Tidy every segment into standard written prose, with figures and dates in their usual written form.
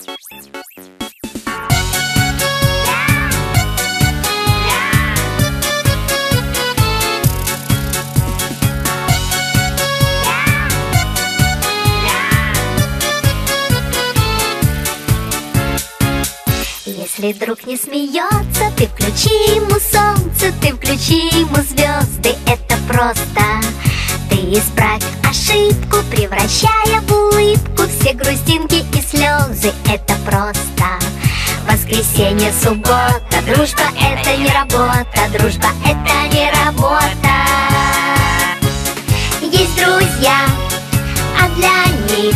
Если друг не смеется, ты включи ему солнце, ты включи ему звезды, это просто. Ты исправь ошибку, превращая в улыбку все грустинки и слезы, это просто. Воскресенье, суббота, дружба это не работа, дружба это не работа. Есть друзья, а для них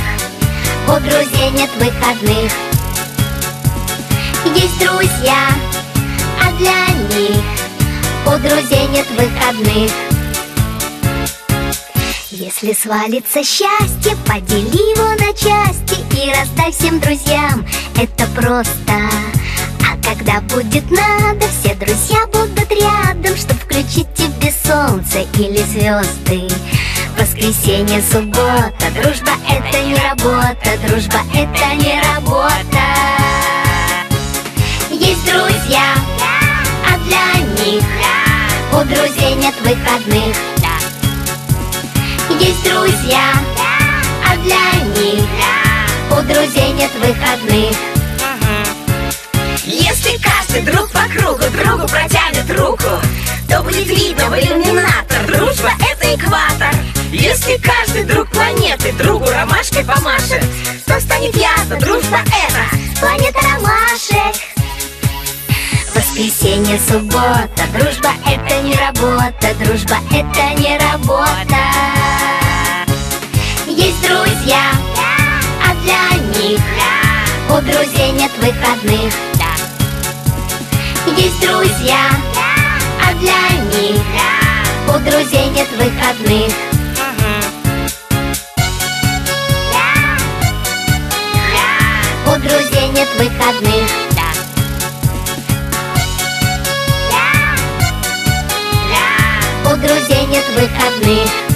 у друзей нет выходных. Есть друзья, а для них у друзей нет выходных. Если свалится счастье, подели его на части и раздай всем друзьям, это просто. А когда будет надо, все друзья будут рядом, чтоб включить тебе солнце или звезды. Воскресенье, суббота, дружба это не работа, дружба это не работа. Есть друзья, а для них у друзей нет выходных. Есть друзья, а для них у друзей нет выходных. Если каждый друг по кругу другу протянет руку, то будет видно в иллюминатор: дружба это экватор. Если каждый друг планеты другу ромашкой помашет, то станет ясно: дружба это планета ромашек. Воскресенье, суббота, дружба это не работа, дружба это не работа. Есть друзья, а для них у друзей нет выходных. Есть друзья, а для них у друзей нет выходных. У друзей нет выходных. У друзей нет выходных.